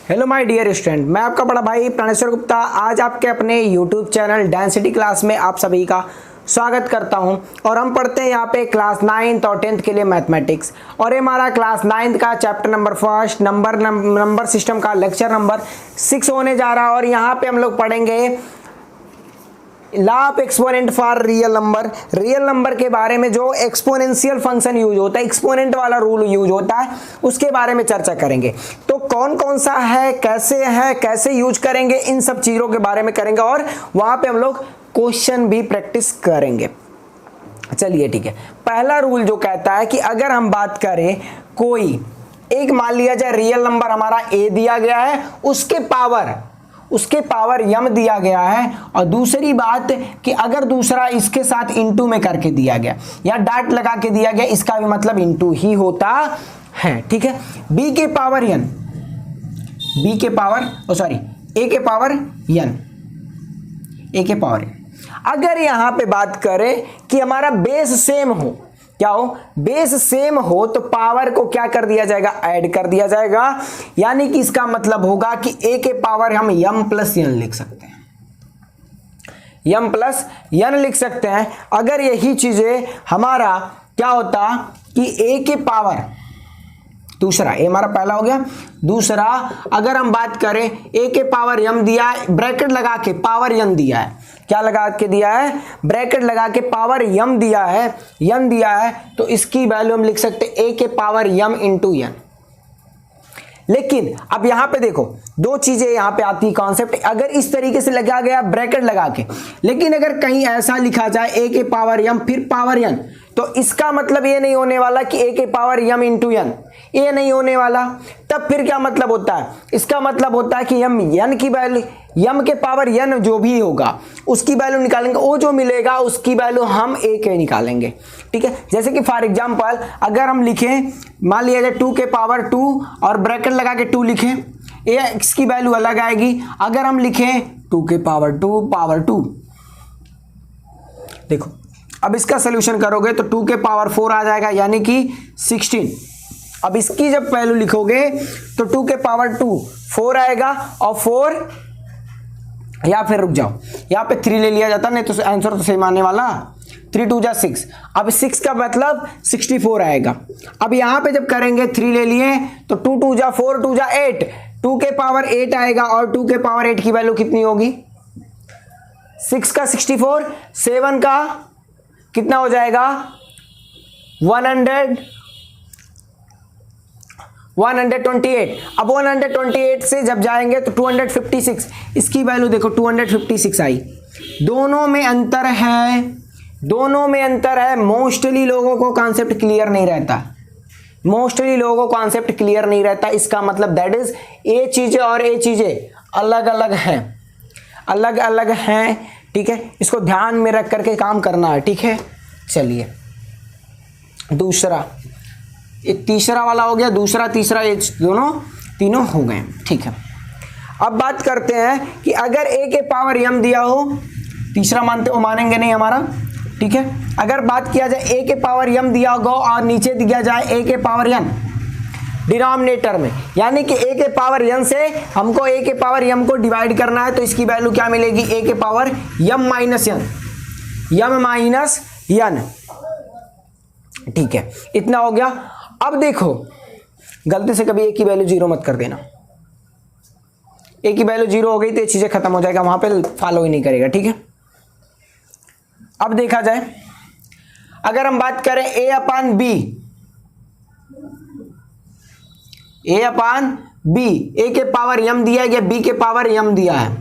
Hello my dear student, मैं आपका बड़ा भाई प्राणेश्वर गुप्ता आज आपके अपने यूट्यूब चैनल डेंसिटी क्लास में आप सभी का स्वागत करता हूं। और हम पढ़ते हैं यहाँ पे क्लास 9th और 10th के लिए मैथमेटिक्स। और ये हमारा क्लास 9th का chapter number first number system का लेक्चर नंबर 6 होने जा रहा है। और यहाँ पे हम लोग पढ़ेंगे law of exponent for real number के बारे में। जो एक्सपोनेंशियल फंक्शन यूज होता है, एक्सपोनेंट वाला रूल यूज होता है, उसके बारे में चर्चा करेंगे। तो कौन कौन सा है, कैसे यूज करेंगे, इन सब चीज़ों के बारे में करेंगे। और वहां पे हम लोग क्वेश्चन भी प्रैक्टिस करेंगे। चलिए ठीक है। पहला रूल जो कहता है कि अगर हम बात करें कोई एक, मान लिया जाए रियल नंबर हमारा a दिया गया है, उसके पावर यम दिया गया है। और दूसरी बात कि अगर दूसरा इसके साथ इनटू में करके दिया गया या डॉट लगा के दिया गया, इसका भी मतलब इनटू ही होता है। ठीक है। a के पावर n। अगर यहां पे बात करें कि हमारा बेस सेम हो, क्या हो, बेस सेम हो, तो पावर को क्या कर दिया जाएगा, ऐड कर दिया जाएगा। यानी कि इसका मतलब होगा कि a के पावर हम m प्लस n लिख सकते हैं, m प्लस n लिख सकते हैं। अगर यही चीजें हमारा क्या होता कि a के पावर दूसरा, a हमारा पहला हो गया, दूसरा अगर हम बात करें a के पावर m दिया है, ब्रैकेट लगा के पावर n दिया है, क्या लगा के दिया है, ब्रैकेट लगा के पावर m दिया है, तो इसकी वैल्यू हम लिख सकते हैं a के पावर m इंटू n। लेकिन अब यहां पे देखो दो चीजें यहां पे आती है कॉन्सेप्ट। अगर इस तरीके से लगा गया ब्रैकेट लगा के, लेकिन अगर कहीं ऐसा लिखा जाए a के पावर m फिर पावर n, तो इसका मतलब ये नहीं होने वाला कि a के पावर m इंटू n, ये नहीं होने वाला। तब फिर क्या मतलब होता है, इसका मतलब होता है कि हम n की वैल्यू, m के पावर n जो भी होगा उसकी वैल्यू निकालेंगे, वो जो मिलेगा उसकी वैल्यू हम a के निकालेंगे। ठीक है। जैसे कि फॉर एग्जांपल अगर हम लिखें, मान लिया जाए 2 के पावर 2 और ब्रैकेट लगा के 2 लिखें, x की वैल्यू अलग आएगी। अगर हम लिखें 2 के पावर 2 पावर 2, देखो अब इसका सोल्यूशन करोगे तो 2 के पावर 4 आ जाएगा, यानी कि 16। अब इसकी जब वैल्यू लिखोगे तो 2 के पावर 2 4 आएगा, और 4 या फिर रुक जाओ, यहाँ पे 3 ले लिया जाता, नहीं तो आंसर तो सेम आने वाला, 3 2 जा 6। अब 6 का मतलब 64 आएगा। अब यहाँ पे जब करेंगे 3 ले लिए तो 2 2 जा 4 2 जा 8, 2 के पावर 8 आएगा। और 2 के पावर 8 की वैल्यू कितनी होगी, 6 का 64, 7 का कितना हो जाएगा 128। अब 128 से जब जाएंगे तो 256, इसकी वैल्यू देखो 256 आई। दोनों में अंतर है। मोस्टली लोगों को कॉन्सेप्ट क्लियर नहीं रहता, इसका मतलब दैट इज ये चीजें और ये चीजें अलग अलग हैं। ठीक है, इसको ध्यान में रख करके काम करना है। ठीक है। चलिए दूसरा, एक तीसरा वाला हो गया, दूसरा तीसरा, ये तीनों हो गए। ठीक है। अब बात करते हैं कि अगर a के पावर m दिया हो, तीसरा मानते हो, मानेंगे नहीं हमारा। ठीक है। अगर बात किया जाए a के पावर m दिया होगा और नीचे दिया जाए a के पावर n डिनोमिनेटर में, यानी कि a के पावर n से हमको a के पावर m को डिवाइड करना है, तो इसकी वैल्यू क्या मिलेगी, a के पावर m माइनस n। ठीक है, इतना हो गया। अब देखो गलती से कभी a की वैल्यू 0 मत कर देना, a की वैल्यू 0 हो गई तो ये चीजें खत्म हो जाएगा, वहां पे फॉलो ही नहीं करेगा। ठीक है। अब देखा जाए अगर हम बात करें a अपान b, a के पावर m दिया है या b के पावर m दिया है।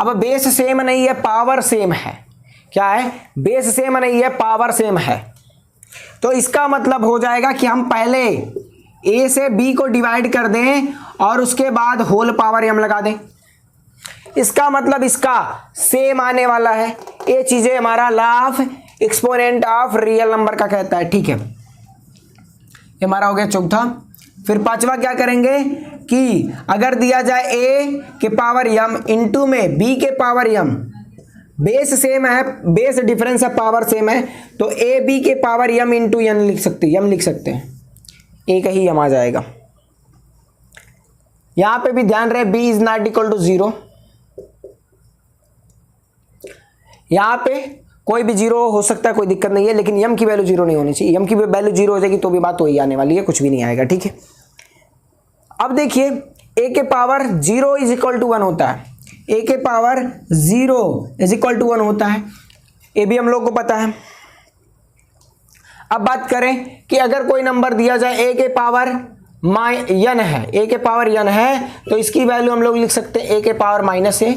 अब बेस सेम नहीं है, पावर सेम है। क्या है, बेस सेम नहीं है, पावर सेम है। तो इसका मतलब हो जाएगा कि हम पहले a से b को डिवाइड कर दें और उसके बाद होल पावर m लगा दें। इसका मतलब इसका सेम आने वाला है। ये चीजें हमारा law of exponent of real number का कहता है। ठीक है, ये हमारा हो गया चौथा। फिर पांचवा क्या करेंगे कि अगर दिया जाए a के पावर m इंटू में b के पावर m, बेस सेम है, बेस डिफरेंस है, पावर सेम है, तो a b के पावर m इंटू n लिख सकते हैं, a का ही m आ जाएगा। यहां पे भी ध्यान रहे b is not equal to 0, यहां पे कोई भी 0 हो सकता है, कोई दिक्कत नहीं है, लेकिन m की वैल्यू 0 नहीं होनी चाहिए। m की वैल्यू 0 हो जाएगी तो भी बात वही आने वाली है, कुछ भी नहीं आएगा, ठीक है। अब देखिए a के पावर 0 इज इक्वल टू 1 होता है, a के पावर 0 इज इक्वल टू 1 होता है, ये भी हम लोग को पता है। अब बात करें कि अगर कोई नंबर दिया जाए a के पावर n है, a के पावर n है, तो इसकी वैल्यू हम लोग लिख सकते हैं a के पावर माइनस ए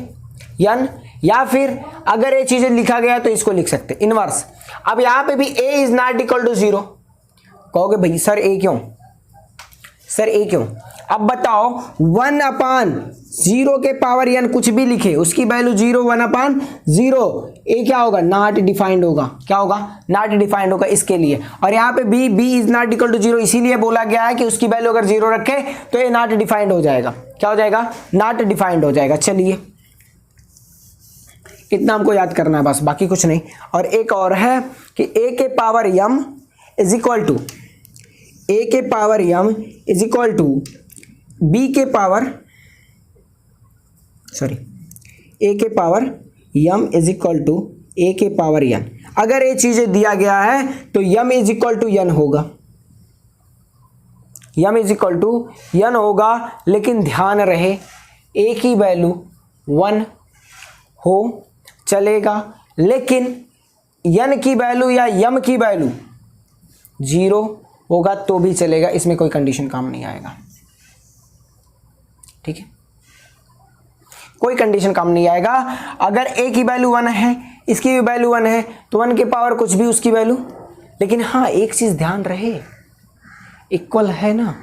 n, या फिर अगर ये चीजें लिखा गया तो इसको लिख सकते हैं इनवर्स। अब यहां पे भी a is not equal to 0, कहोगे भाई सर a क्यों, सर a क्यों? अब बताओ 1/0 के पावर n कुछ भी लिखे उसकी वैल्यू 0, 1/0, ए क्या होगा, नॉट डिफाइंड होगा, क्या होगा, नॉट डिफाइंड होगा इसके लिए। और यहाँ पे b is not equal to 0 इसीलिए बोला गया है कि उसकी वैल्यू अगर 0 रखे तो ये नॉट डिफाइंड हो जाएगा, क्या हो जाएगा, नॉट डिफाइंड हो जाएगा। चलिए इतना हमको याद करना है बस, बाकी कुछ नहीं। और एक और है कि a के power m is equal to, a के power m is equal to b के पावर, सॉरी, a के power m is equal to a के पावर n। अगर ये चीजें दिया गया है तो m is equal to n होगा, m is equal to n होगा, लेकिन ध्यान रहे a की वैल्यू 1 हो चलेगा, लेकिन n की वैल्यू या m की वैल्यू 0 होगा तो भी चलेगा, इसमें कोई कंडीशन काम नहीं आएगा, ठीक है, कोई कंडीशन काम नहीं आएगा। अगर a की वैल्यू 1 है, इसकी भी वैल्यू 1 है, तो 1 के पावर कुछ भी उसकी वैल्यू, लेकिन हाँ एक चीज ध्यान रहे, इक्वल है ना,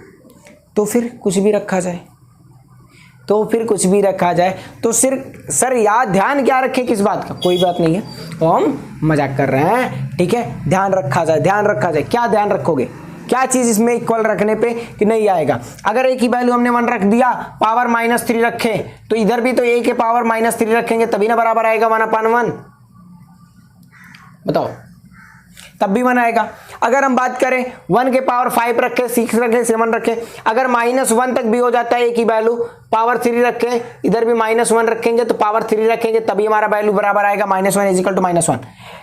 तो फिर कुछ भी रखा जाए, तो फिर कुछ भी रखा जाए, तो सिर्फ सर याद ध्यान क्या रखे किस बात का, कोई बात नहीं है, तो हम मजाक कर रहे हैं, ठीक है। ध्यान रखा जाए, ध्यान रखा जाए, क्या ध्यान रखोगे, क्या चीज इसमें इक्वल रखने पे कि नहीं आएगा। अगर a की वैल्यू हमने 1 रख दिया, पावर -3 रखे, तो इधर भी तो a के पावर -3 रखेंगे तभी ना बराबर आएगा 1/1, बताओ, तब भी 1 आएगा। अगर हम बात करें 1 के पावर 5 रखे, 6 रखे, 7 रखे, अगर -1 तक भी हो जाता है a की वैल्यू, पावर 3 रखे, इधर भी -1 रखेंगे तो पावर 3 रखेंगे तभी हमारा वैल्यू बराबर आएगा -1 इज इक्वल टू -1।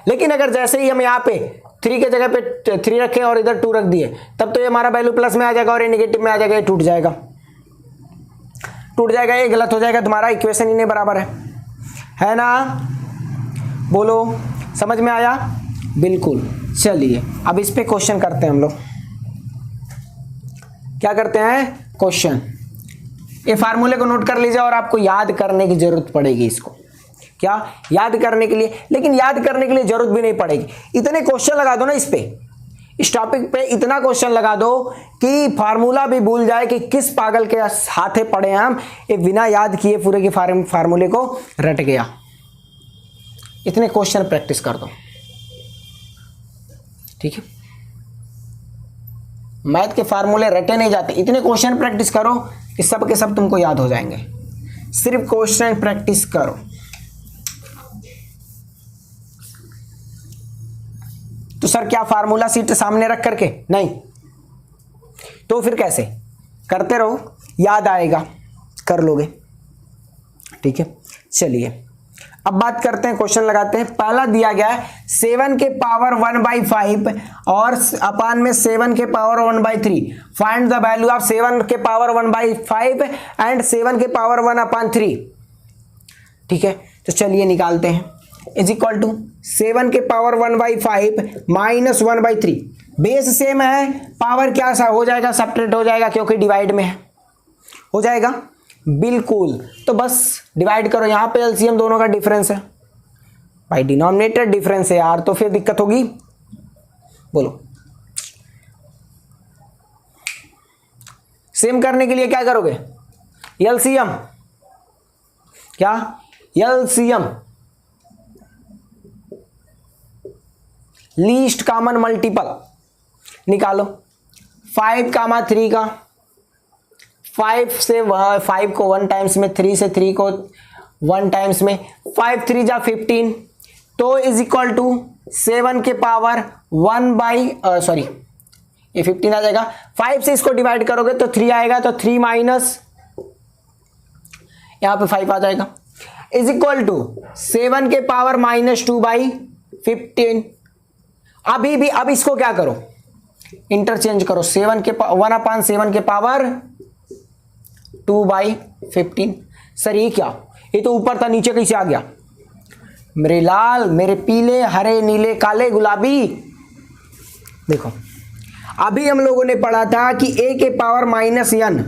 लेकिन अगर जैसे ही हम यहाँ पे 3 के जगह पे 3 रखे और इधर 2 रख दिए, तब तो ये हमारा वैल्यू प्लस में आ जाएगा और ये नेगेटिव में आ जाएगा, ये टूट जाएगा, टूट जाएगा, ये गलत हो जाएगा, तुम्हारा इक्वेशन ही नहीं बराबर है ना, बोलो समझ में आया, बिल्कुल। चलिए अब इस पे क्वेश्चन करते हैं हम लोग, क्या करते हैं क्वेश्चन। ये फार्मूले को नोट कर लीजिए और आपको याद करने की जरूरत पड़ेगी इसको, क्या याद करने के लिए, लेकिन याद करने के लिए जरूरत भी नहीं पड़ेगी, इतने क्वेश्चन लगा दो ना इस पे, इस टॉपिक पे इतना क्वेश्चन लगा दो कि फार्मूला भी भूल जाए कि किस पागल के हाथे पड़े हैं हम, ये बिना याद किए पूरे के फार्मूले को रट गया। इतने क्वेश्चन प्रैक्टिस कर दो, ठीक है, मैथ के फार्मूले रटे नहीं जाते, इतने क्वेश्चन प्रैक्टिस करो कि सब के सब तुमको याद हो जाएंगे, सिर्फ क्वेश्चन प्रैक्टिस करो। तो सर क्या फार्मूला सीट सामने रख करके नहीं, तो फिर कैसे, करते रहो, याद आएगा, कर लोगे, ठीक है। चलिए अब बात करते हैं, क्वेश्चन लगाते हैं। पहला दिया गया है 7 के पावर 1/5 और अपान में 7 के power 1/3, find the value of 7 के पावर 1/5 एंड 7 के पावर 1/3, ठीक है। तो चलिए निकालते हैं, इज इक्वल टू 7 के पावर 1/5 माइनस 1/3, बेस सेम है, पावर क्या सा हो जाएगा, सब्ट्रैक्ट हो जाएगा क्योंकि डिवाइड में है, हो जाएगा बिल्कुल। तो बस डिवाइड करो, यहां पे एलसीएम दोनों का डिफरेंस है भाई, डिनोमिनेटर डिफरेंस है यार, तो फिर दिक्कत होगी, बोलो। सेम करने के लिए क्या करोगे, एलसीएम, क्या एलसीएम, लीस्ट कॉमन मल्टीपल निकालो, 5, 3 का, 5 से 5 को 1 टाइम्स में, 3 से 3 को 1 टाइम्स में, 5 3 जा 15, तो इज इक्वल टू 7 के पावर 1/, ये 15 आ जाएगा, 5 से इसको डिवाइड करोगे तो 3 आएगा, तो 3 माइनस यहाँ पे 5 आ जाएगा, इज इक्वल टू 7 के पावर -2/15। अभी भी अब इसको क्या करो, इंटरचेंज करो, 1/7 के पावर 2/15। सर ये क्या, ये तो ऊपर था, नीचे कैसे आ गया? मेरे लाल, मेरे पीले, हरे, नीले, काले, गुलाबी, देखो अभी हम लोगों ने पढ़ा था कि a के power -n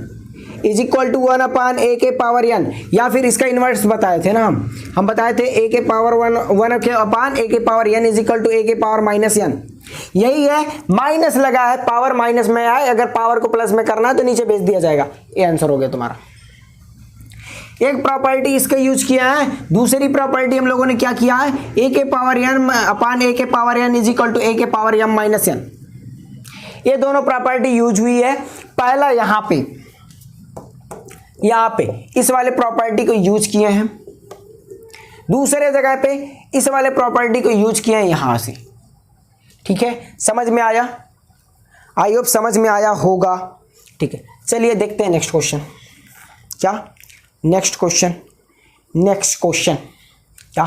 is equal to 1/a के पावर n, या फिर इसका इन्वर्स बताए थे ना हम बताए थे a के पावर 1 के अपान a के power n is equal to a के पावर -n। यही है, माइनस लगा है, पावर माइनस में आए, अगर पावर को प्लस में करना है तो नीचे भेज दिया जाएगा। ये आंसर हो गया तुम्हारा। एक प्रॉपर्टी इसका यूज किया है, दूसरी प्रॉपर्टी हम लोगों ने क्या किया है, a के पावर n अपान a के power n is equal to a के पावर m माइनस n। ये दोनों प्रॉपर्टी यूज हुई है। पहला यहां पे इस वाले प्रॉपर्टी को यूज किए हैं, दूसरे जगह पे इस वाले प्रॉपर्टी को यूज किए हैं यहां से। ठीक है, समझ में आया? आई होप समझ में आया होगा। ठीक है, चलिए देखते हैं नेक्स्ट क्वेश्चन। क्या नेक्स्ट क्वेश्चन? नेक्स्ट क्वेश्चन क्या?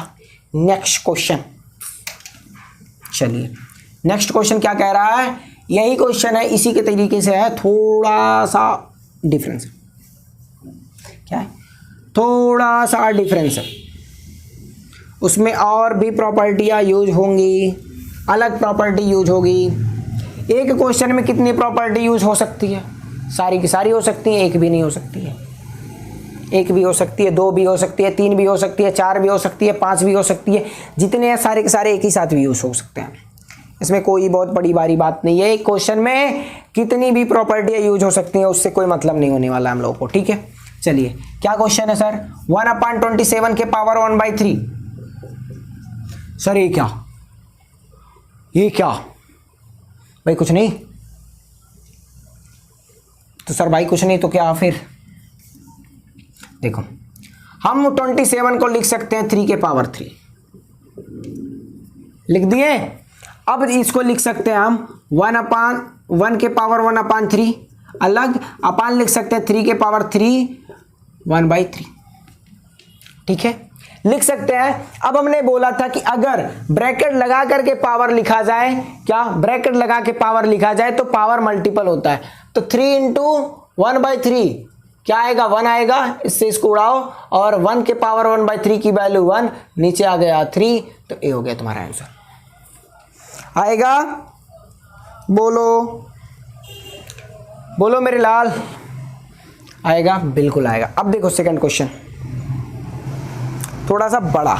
Next question. चलिए नेक्स्ट क्वेश्चन क्या कह रहा है? यही क्वेश्चन है, इसी के तरीके से है, थोड़ा सा डिफरेंस है। क्या है? थोड़ा सा डिफरेंस है, उसमें और भी प्रॉपर्टियां यूज होंगी, अलग प्रॉपर्टी यूज होगी। एक क्वेश्चन में कितनी प्रॉपर्टी यूज हो सकती है? सारी की सारी हो सकती है, एक भी नहीं हो सकती है। एक भी हो सकती है, दो भी हो सकती है, 3 भी हो सकती है, 4 भी हो सकती है, 5 भी हो सकती है। जितने हैं सारे के सारे एक ही साथ भी यूज हो सकते हैं, इसमें कोई बहुत बड़ी बारी बात नहीं है। एक क्वेश्चन में कितनी भी प्रॉपर्टियां यूज हो सकती हैं, उससे कोई मतलब नहीं होने वाला हम लोगों को। ठीक है, चलिए क्या क्वेश्चन है सर? 1/27 के पावर 1/3। सर ये क्या? ये क्या भाई? कुछ नहीं तो सर भाई कुछ नहीं तो क्या? फिर देखो हम 27 को लिख सकते हैं 3 के पावर 3, लिख दिए। अब इसको लिख सकते हैं हम 1 के पावर 1/3 अलग, अपान लिख सकते हैं 3 के पावर 3 1/3। ठीक है, लिख सकते हैं। अब हमने बोला था कि अगर ब्रैकेट लगा करके पावर लिखा जाए, क्या ब्रैकेट लगा के पावर लिखा जाए तो पावर मल्टीपल होता है। तो 3 × 1/3 क्या आएगा? 1 आएगा, इससे इसको उड़ाओ और 1 के पावर 1/3 की वैल्यू 1, नीचे आ गया 3, तो ये हो गया तुम्हारा आंसर। आएगा? बोलो बोलो मेरे लाल, आएगा? बिल्कुल आएगा। अब देखो सेकंड क्वेश्चन, थोड़ा सा बड़ा,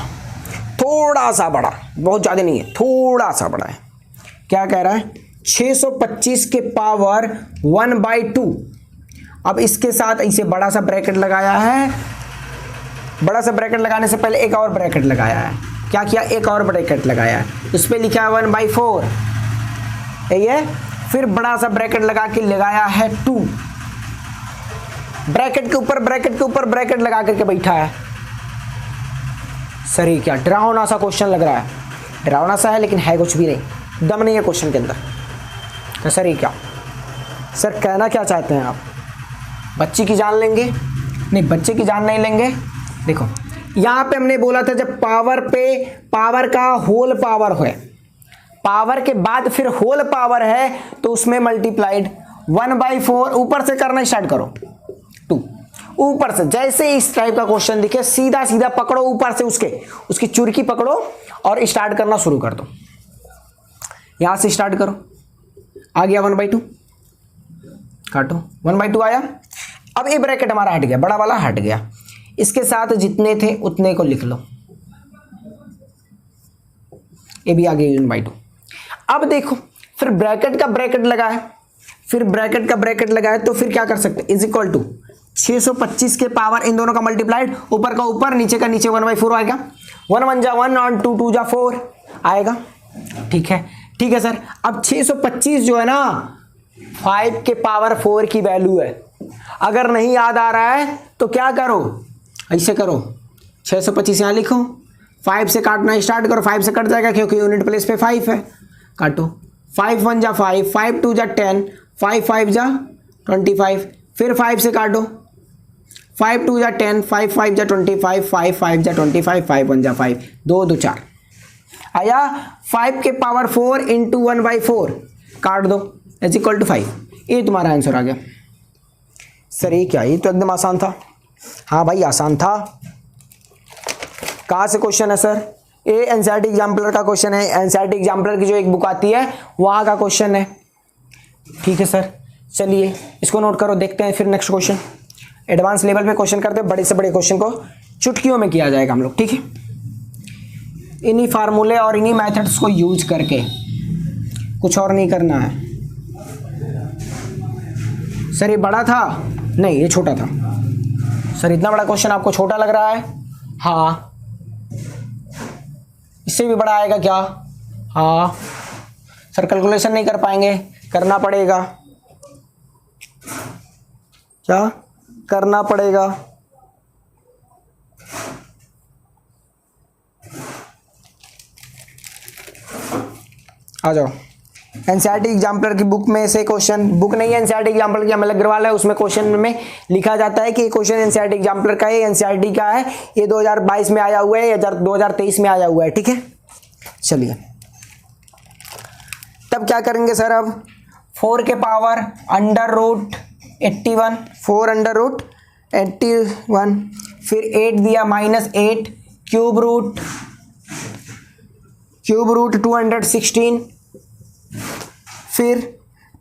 बहुत ज़्यादा नहीं है, थोड़ा सा बड़ा है। क्या कह रहा है? 625 के पावर 1/2। अब इसके साथ इसे बड़ा सा ब्रैकेट लगाया है, बड़ा सा ब्रैकेट लगाने से पहले एक और ब्रैकेट लगाया है। क्या किया? एक और ब्रैकेट लगाया है, उस पर लिखा है 1/4, यही है। फिर बड़ा सा ब्रैकेट लगा के लगाया है 2, ब्रैकेट के ऊपर ब्रैकेट लगा करके बैठा है। सर ये क्या डरावना सा क्वेश्चन लग रहा है? डरावना सा है लेकिन है कुछ भी नहीं, दम नहीं है क्वेश्चन के अंदर। तो सर ये क्या? सर कहना क्या चाहते हैं आप? बच्चे की जान लेंगे? नहीं, बच्चे की जान नहीं लेंगे। देखो यहाँ पे हमने बोला था जब पावर का होल पावर है, पावर के बाद फिर होल पावर है तो उसमें मल्टीप्लाइड 1/4 ऊपर से करना स्टार्ट करो, 2 ऊपर से। जैसे इस टाइप का क्वेश्चन दिखे सीधा सीधा पकड़ो, ऊपर से उसकी चुरकी पकड़ो और स्टार्ट करना शुरू कर दो। यहां से स्टार्ट करो, आ गया 1/2, काटो 1/2 आया। अब ये ब्रैकेट हमारा हट गया, बड़ा वाला हट गया, इसके साथ जितने थे उतने को लिख लो, ये भी आ गया 1/2। अब देखो फिर ब्रैकेट का ब्रैकेट लगा है, तो फिर क्या कर सकते? इज इक्वल टू 625 के पावर इन दोनों का मल्टीप्लाइड, ऊपर का ऊपर नीचे का नीचे 1/4 आएगा। 1 1 जा 1 और 2 2 जा 4 आएगा। ठीक है सर। अब 625 जो है ना 5 के पावर 4 की वैल्यू है। अगर नहीं याद आ रहा है तो क्या करो, ऐसे करो, 625 यहाँ लिखो, 5 से काटना स्टार्ट करो, 5 से कट जाएगा क्योंकि यूनिट प्लेस पे 5 है। काटो, 5 1 जा 5, 5 2 जा 10, 5 5 जा 25, फिर 5 से काटो, 5 2 जा 10, 5 5 जा 25, 5 5 जा 25, 5 1 जा 5, 2 2 4 आया। 5 के पावर 4 इंटू 1/4 काट दो इज इक्वल टू 5। ये तुम्हारा आंसर आ गया सर। ये क्या, ये तो एकदम आसान था। हाँ भाई आसान था। कहाँ से क्वेश्चन है सर? ये एनसीईआरटी एग्जाम्पलर का क्वेश्चन है। एनसीईआरटी एग्जाम्पलर की जो एक बुक आती है वहाँ का क्वेश्चन है। ठीक है सर, चलिए इसको नोट करो। देखते हैं फिर नेक्स्ट क्वेश्चन। एडवांस लेवल पे क्वेश्चन करते हैं, बड़े से बड़े क्वेश्चन को चुटकियों में किया जाएगा हम लोग। ठीक है, इन्हीं फार्मूले और इन्हीं मेथड्स को यूज करके, कुछ और नहीं करना है। सर ये बड़ा था? नहीं, ये छोटा था। सर इतना बड़ा क्वेश्चन आपको छोटा लग रहा है? हाँ। इससे भी बड़ा आएगा क्या? हाँ। सर कैलकुलेशन नहीं कर पाएंगे? करना पड़ेगा। क्या करना पड़ेगा? आ जाओ। एनसीईआरटी एग्जाम्पलर की बुक में से क्वेश्चन, बुक नहीं है एनसीईआरटी एग्जाम्पलर की, अमल अग्रवाल है, उसमें क्वेश्चन में लिखा जाता है कि ये क्वेश्चन एनसीईआरटी एग्जाम्पलर का है, एनसीईआरटी का है, ये 2022 में आया हुआ है या 2023 में आया हुआ है। ठीक है, चलिए तब क्या करेंगे सर? अब 4 के power under root 81, 4 under root 81, फिर 8 दिया -8, क्यूब रूट 216, फिर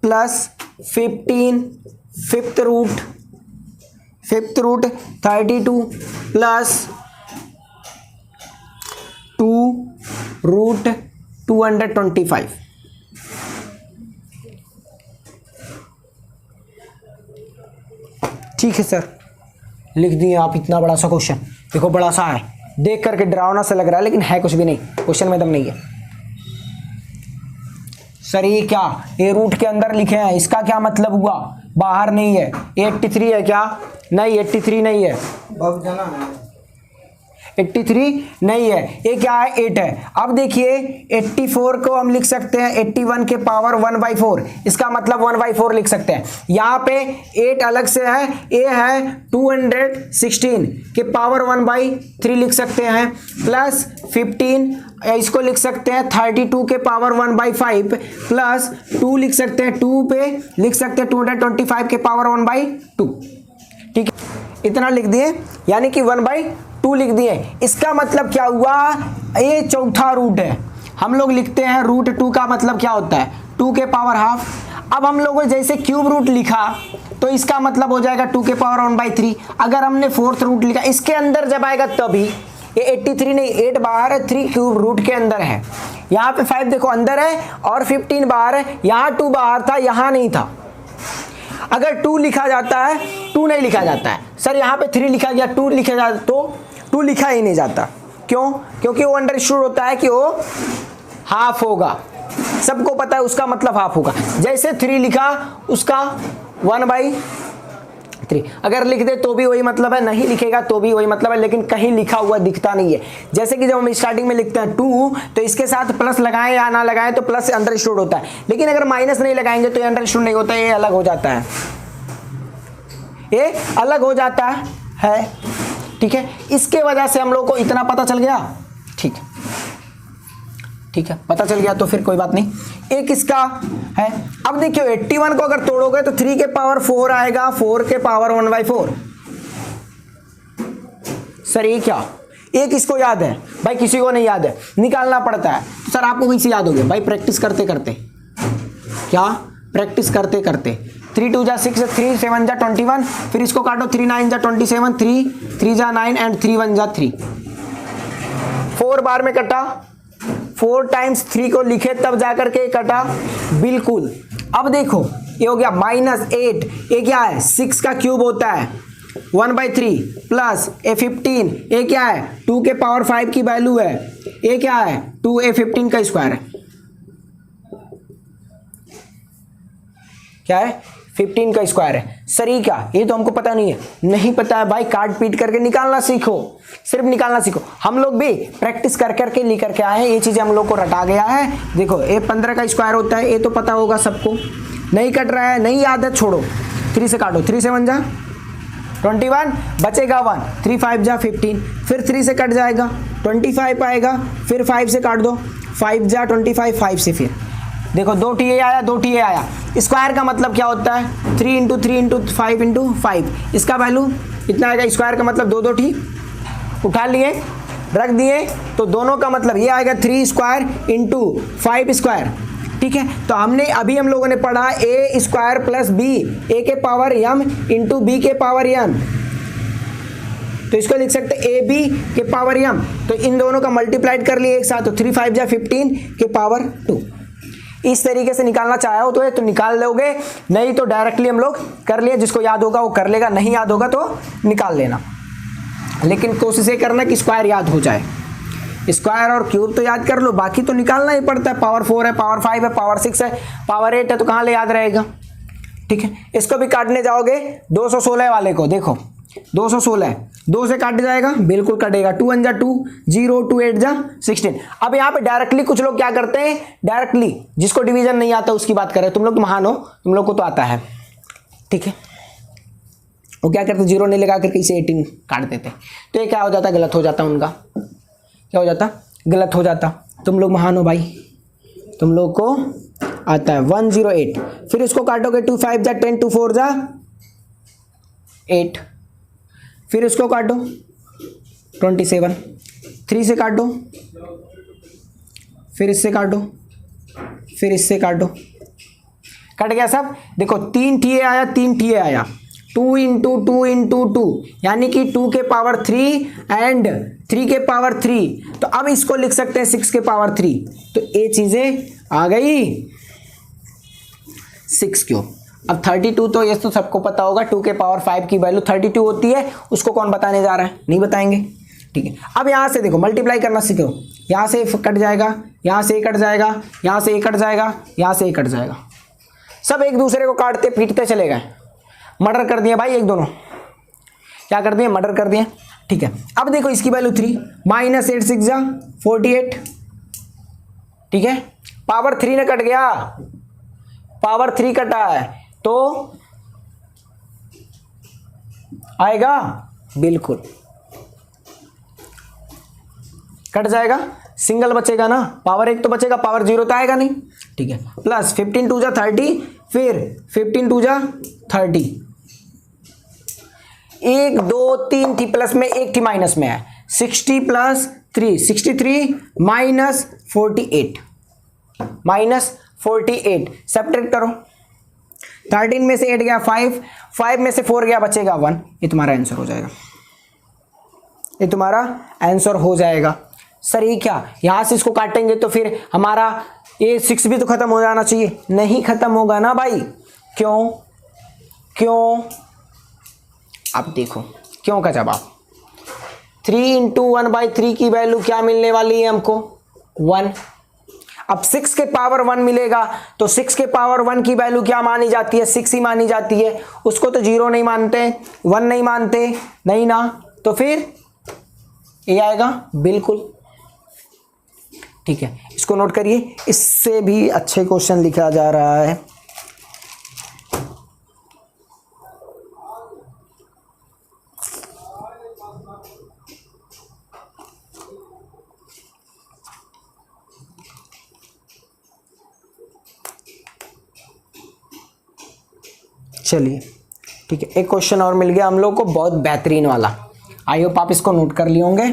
plus 15, fifth root 32 plus 2 root 225। ठीक है सर, लिख दिए आप इतना बड़ा सा क्वेश्चन। देखो बड़ा सा है, देख करके डरावना सा लग रहा है, लेकिन है कुछ भी नहीं, क्वेश्चन में दम नहीं है। सर ये क्या, ये रूट के अंदर लिखे हैं, इसका क्या मतलब हुआ? बाहर नहीं है। 83 है क्या? नहीं, 83 नहीं है। 83 नहीं है। ये क्या है? 8 है। अब देखिए 84 को हम लिख सकते हैं 81 के पावर 1/4, इसका मतलब 1/4 लिख सकते हैं। यहाँ पे 8 अलग से है, ये है 216 के पावर 1/3 लिख सकते हैं, प्लस 15 इसको लिख सकते हैं 32 के पावर 1/5, प्लस 2 लिख सकते हैं, 2 पे लिख सकते हैं 225 के पावर 1/2। ठीक है, इतना लिख दिए, यानी कि 1/2 लिख दिए। इसका मतलब क्या हुआ? ये चौथा रूट है। हम लोग लिखते हैं √2 का मतलब क्या होता है? 2 के पावर हाफ। अब हम लोगों जैसे क्यूब रूट लिखा तो इसका मतलब हो जाएगा 2 के पावर 1/3। अगर हमने फोर्थ रूट लिखा इसके अंदर जब आएगा तभी, ये 83 नहीं, 8 बाहर है, 3 क्यूब रूट के अंदर है। यहाँ पे 5 देखो अंदर है और 15 बाहर है, यहाँ 2 बाहर था, यहाँ नहीं था। अगर 2 लिखा जाता है, 2 नहीं लिखा जाता है। सर यहाँ पे 3 लिखा गया, 2 लिखा जाता तो 2 लिखा ही नहीं जाता। क्यों? क्योंकि वो अंडरस्टूड होता है कि वो हाफ होगा, सबको पता है उसका मतलब हाफ होगा। जैसे 3 लिखा उसका 1/3, अगर लिख दे तो भी वही मतलब है, नहीं लिखेगा तो भी वही मतलब है, लेकिन कहीं लिखा हुआ दिखता नहीं है। जैसे कि जब हम स्टार्टिंग में लिखते हैं 2 तो इसके साथ प्लस लगाएं या ना लगाएं तो प्लस अंडरस्टूड होता है, लेकिन अगर माइनस नहीं लगाएंगे तो ये अंडरस्टूड नहीं होता, ये अलग हो जाता है, ये अलग हो जाता है। ठीक है, इसके वजह से हम लोग को इतना पता चल गया। ठीक है, पता चल गया तो फिर कोई बात नहीं। एक इसका है। अब देखियो 81 को अगर तोड़ोगे तो 3 के पावर 4 आएगा, 4 के पावर 1/4। सर ये क्या? एक इसको याद है भाई, किसी को नहीं याद है, निकालना पड़ता है। तो सर आपको कहीं से याद हो गया भाई? प्रैक्टिस करते करते। क्या? प्रैक्टिस करते करते। 3 2 जा 6, 3 7 जा 21, फिर इसको काटो, 3 9 जा 27, 3 3 जा 9 एंड 3 1 जा 3। 4 बार में कटा, 4 टाइम्स 3 को लिखे तब जाकर के कटा, बिल्कुल। अब देखो ये हो गया -8, ये क्या है? 6 का क्यूब होता है 1/3, प्लस ए 15, ये क्या है? 2 के पावर 5 की वैल्यू है, ये क्या है? 2a 15 का स्क्वायर है। क्या है? 15 का स्क्वायर है। सर ये क्या? ये तो हमको पता नहीं है। नहीं पता है भाई, काट पीट करके निकालना सीखो, सिर्फ निकालना सीखो। हम लोग भी प्रैक्टिस कर करके लिख करके आए हैं, ये चीजें हम लोग को रटा गया है। देखो ये 15 का स्क्वायर होता है, ये तो पता होगा सबको। नहीं कट रहा है, नहीं याद है, छोड़ो, 3 से काटो, 3 7 जा 21 बचेगा 1, 3 5 जा 15, फिर 3 से कट जाएगा 25 आएगा, फिर 5 से काट दो, 5 जा 25, 5 से फिर देखो 2 TA आया, 2 TA आया। स्क्वायर का मतलब क्या होता है 3 इंटू 3 इंटू 5 इंटू 5, इसका वैल्यू इतना आएगा। स्क्वायर का मतलब 2 2 टी उठा लिए रख दिए, तो दोनों का मतलब ये आएगा 3 स्क्वायर इंटू 5 स्क्वायर, ठीक है। तो हमने अभी हम लोगों ने पढ़ा ए स्क्वायर प्लस बी, ए के पावर m इंटू बी के पावर m, तो इसको लिख सकते ए बी के पावर m, तो इन दोनों का मल्टीप्लाइड कर लिए एक साथ, तो 3 5 जा 15 के पावर 2। इस तरीके से निकालना चाहो तो निकाल लोगे, नहीं तो डायरेक्टली हम लोग कर लिए, जिसको याद होगा वो कर लेगा, नहीं याद होगा तो निकाल लेना, लेकिन कोशिश ये करना कि स्क्वायर याद हो जाए। स्क्वायर और क्यूब तो याद कर लो, बाकी तो निकालना ही पड़ता है। पावर 4 है, पावर 5 है, पावर 6 है, पावर 8 है, तो कहाँ ले याद रहेगा, ठीक है। इसको भी काटने जाओगे 216 वाले को, देखो 216 2 से काट जाएगा, बिल्कुल कटेगा, 2 1 जा 2, 0 2 8 जा 16। अब यहाँ पे डायरेक्टली कुछ लोग क्या करते हैं, डायरेक्टली जिसको डिवीजन नहीं आता उसकी बात कर रहे हैं, तुम लोग तो महान हो, तुम लोग को तो आता है, ठीक है। वो क्या करते, 0 नहीं लगा करके इसे 18 काट देते, तो ये क्या हो जाता, गलत हो जाता उनका, क्या हो जाता, गलत हो जाता। तुम लोग महान हो भाई, तुम लोग को आता है 108, फिर इसको काटोगे 2 5 जा 10, 2 4 जा 8, फिर इसको काटो 27, 3 से काटो, फिर इससे काटो, फिर इससे काटो, कट गया सब। देखो 3 TA आया, 3 TA आया, 2 इंटू 2 इंटू 2, यानी कि 2 के पावर 3 एंड 3 के पावर 3, तो अब इसको लिख सकते हैं 6 के पावर 3, तो ये चीजें आ गई 6 क्यों। अब 32 तो ये तो सबको पता होगा, 2 के पावर 5 की वैल्यू 32 होती है, उसको कौन बताने जा रहा है, नहीं बताएंगे, ठीक है। अब यहाँ से देखो मल्टीप्लाई करना सीखो, यहाँ से कट जाएगा, यहाँ से कट जाएगा, यहाँ से कट जाएगा, यहाँ से कट जाएगा, सब एक दूसरे को काटते पीटते चले गए, मर्डर कर दिए भाई, एक दोनों क्या कर दिए, मर्डर कर दिए, ठीक है। अब देखो इसकी वैल्यू 3, माइनस 8 6 जा 48, ठीक है। पावर 3 ने कट गया, पावर 3 कटा है, तो आएगा, बिल्कुल कट जाएगा, सिंगल बचेगा ना, पावर 1 तो बचेगा, पावर 0 तो आएगा नहीं, ठीक है। प्लस 15 2 जा 30, फिर 15 2 जा 30, 1 2 3 थी प्लस में, 1 थी माइनस में है, 60 प्लस 3 63 माइनस 48, माइनस 48 सब्ट्रैक्ट करो, 13 में से 8 गया 5, 5 में से 4 गया बचेगा 1, ये तुम्हारा आंसर हो जाएगा, ये तुम्हारा आंसर हो जाएगा। सर ये क्या, यहां से इसको काटेंगे तो फिर हमारा ये 6 भी तो खत्म हो जाना चाहिए, नहीं खत्म होगा ना भाई, क्यों, क्यों, अब देखो क्यों का जवाब, 3 इंटू 1/3 की वैल्यू क्या मिलने वाली है हमको, 1। अब 6 के पावर 1 मिलेगा, तो 6 के पावर 1 की वैल्यू क्या मानी जाती है, 6 ही मानी जाती है, उसको तो 0 नहीं मानते, 1 नहीं मानते, नहीं ना, तो फिर ये आएगा, बिल्कुल, ठीक है। इसको नोट करिए, इससे भी अच्छे क्वेश्चन लिखा जा रहा है। चलिए ठीक है, एक क्वेश्चन और मिल गया हम लोग को, बहुत बेहतरीन वाला, आई होप आप इसको नोट कर लिए होंगे।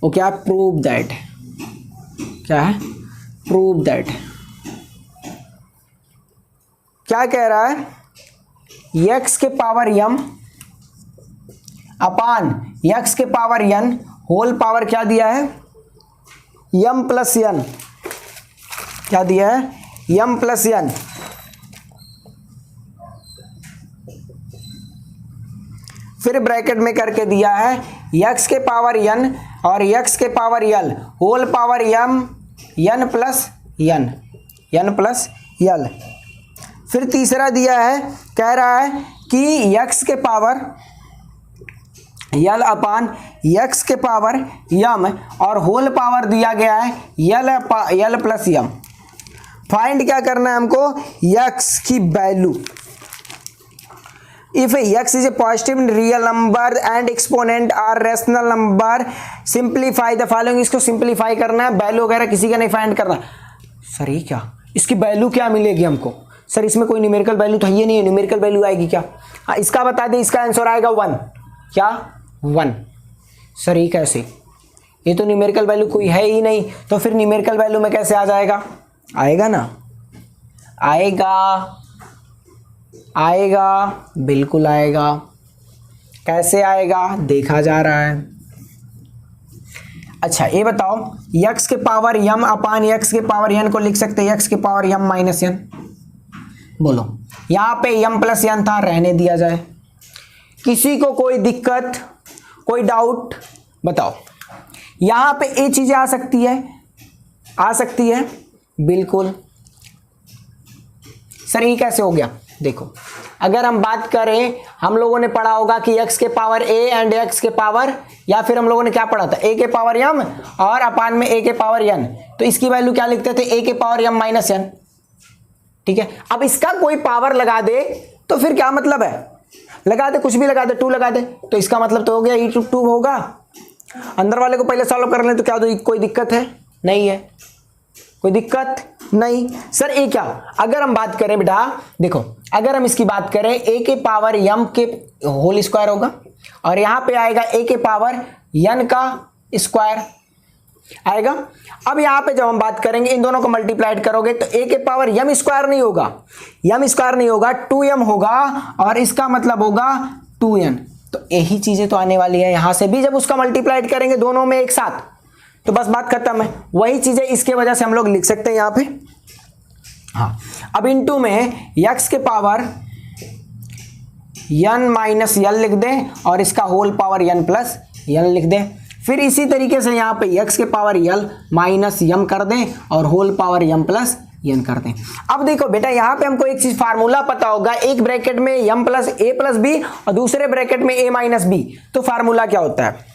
वो क्या है, प्रूव दैट, क्या है, प्रूव दैट, क्या कह रहा है, x के पावर m अपान x के पावर n होल पावर क्या दिया है, m प्लस n, क्या दिया है, m प्लस n, फिर ब्रैकेट में करके दिया है x के पावर n और x के power l whole power m n plus l, फिर तीसरा दिया है, कह रहा है कि x के पावर l अपान x के पावर m और होल पावर दिया गया है l प्लस m। फाइंड क्या करना है हमको, x की value, if x is a positive real number and exponent are rational number simplify the following. इसको सिंप्लीफाई करना है, वैल्यू वगैरह किसी का नहीं फाइंड करना। सर ये क्या, इसकी वैल्यू क्या मिलेगी हमको? सर इसमें कोई न्यूमेरिकल वैल्यू तो है नहीं है, न्यूमेरिकल वैल्यू आएगी क्या? हाँ इसका बता दें, इसका आंसर आएगा 1। क्या 1? सर ये कैसे, ये तो न्यूमेरिकल वैल्यू कोई है ही नहीं, तो फिर न्यूमेरिकल वैल्यू में कैसे आ जाएगा? आएगा ना, आएगा, आएगा, बिल्कुल आएगा। कैसे आएगा देखा जा रहा है। अच्छा ये बताओ, x के पावर m अपान x के पावर n को लिख सकते हैं x के पावर m माइनस n। बोलो, यहाँ पे m प्लस n था, रहने दिया जाए। किसी को कोई दिक्कत, कोई डाउट बताओ? यहाँ पे ये चीजें आ सकती है, आ सकती है, बिल्कुल। सर ये कैसे हो गया? देखो अगर हम बात करें, हम लोगों ने पढ़ा होगा कि x के पावर a एंड x के पावर, या फिर हम लोगों ने क्या पढ़ा था, a के पावर m और अपान में a के पावर n। तो इसकी वैल्यू क्या लिखते थे? a के पावर m माइनस n। ठीक है, अब इसका कोई पावर लगा दे तो फिर क्या मतलब है? लगा दे, कुछ भी लगा दे, 2 लगा दे, तो इसका मतलब तो हो गया e2 होगा। अंदर वाले को पहले सॉल्व कर लें तो क्या कोई दिक्कत है? नहीं है, कोई दिक्कत नहीं। सर ए क्या, अगर हम बात करें बेटा, देखो अगर हम इसकी बात करें, a के पावर m के होल स्क्वायर होगा और यहाँ पे आएगा a के पावर n का स्क्वायर आएगा। अब यहाँ पे जब हम बात करेंगे, इन दोनों को मल्टीप्लाइड करोगे तो a के पावर m स्क्वायर नहीं होगा, m स्क्वायर नहीं होगा, 2m होगा और इसका मतलब होगा 2n। तो यही चीजें तो आने वाली है यहाँ से भी, जब उसका मल्टीप्लाइड करेंगे दोनों में एक साथ, तो बस बात खत्म है। वही चीजें इसके वजह से हम लोग लिख सकते हैं यहाँ पे। हाँ, अब इनटू में x के पावर n माइनस n लिख दें और इसका whole power n plus n लिख दें। फिर इसी तरीके से यहाँ पे x के पावर l माइनस m कर दें और whole power m plus n कर दें। अब देखो बेटा, यहाँ पे हमको एक चीज फार्मूला पता होगा, एक ब्रैकेट में m plus a plus b और दूसरे ब्रैकेट में a माइनस b। तो फार्मूला क्या होता है?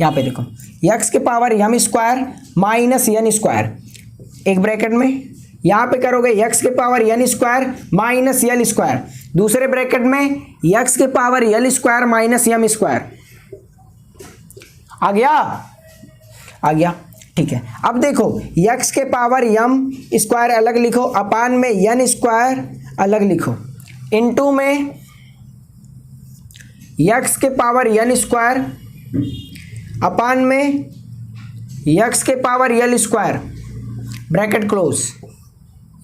यहाँ पे देखो, x के power m square minus n square, एक ब्रैकेट में, यहाँ पे करोगे x के power n square minus l square, दूसरे ब्रैकेट में x के power l square minus m square. आ गया? आ गया, ठीक है। अब देखो, x के पावर m स्क्वायर अलग लिखो, अपान में n स्क्वायर अलग लिखो, इनटू में x के पावर n स्क्वायर अपान में x के power l square, bracket close,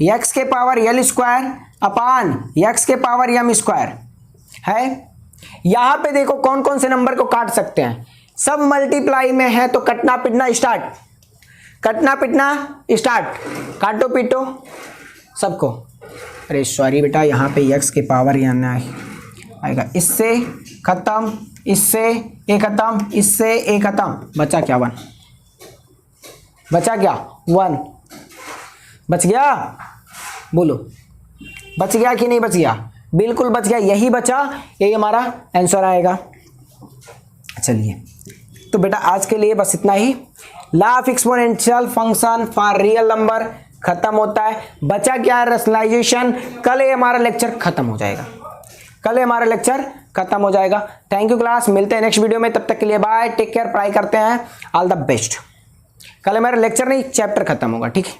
x के power l square upon x के पावर m स्क्वायर है। यहां पे देखो कौन कौन से नंबर को काट सकते हैं, सब मल्टीप्लाई में है तो कटना पिटना स्टार्ट, कटना पिटना स्टार्ट, काटो पीटो सबको। अरे सॉरी बेटा, यहाँ पे x के पावर n आएगा, इससे खत्म, इससे ए खत्म, इससे ए खत्म, बचा क्या? 1 बचा क्या? 1 बच गया। बोलो बच गया कि नहीं बच गया? बिल्कुल बच गया, यही बचा, यही हमारा आंसर आएगा। चलिए तो बेटा आज के लिए बस इतना ही। Law of exponential function for real number खत्म होता है। बचा क्या? रैशनलाइजेशन। कल ये हमारा लेक्चर खत्म हो जाएगा, कल हमारा लेक्चर खत्म हो जाएगा। थैंक यू क्लास, मिलते हैं नेक्स्ट वीडियो में, तब तक के लिए बाय, टेक केयर, पढ़ाई करते हैं, ऑल द बेस्ट। कल हमारा लेक्चर नहीं, चैप्टर खत्म होगा, ठीक है।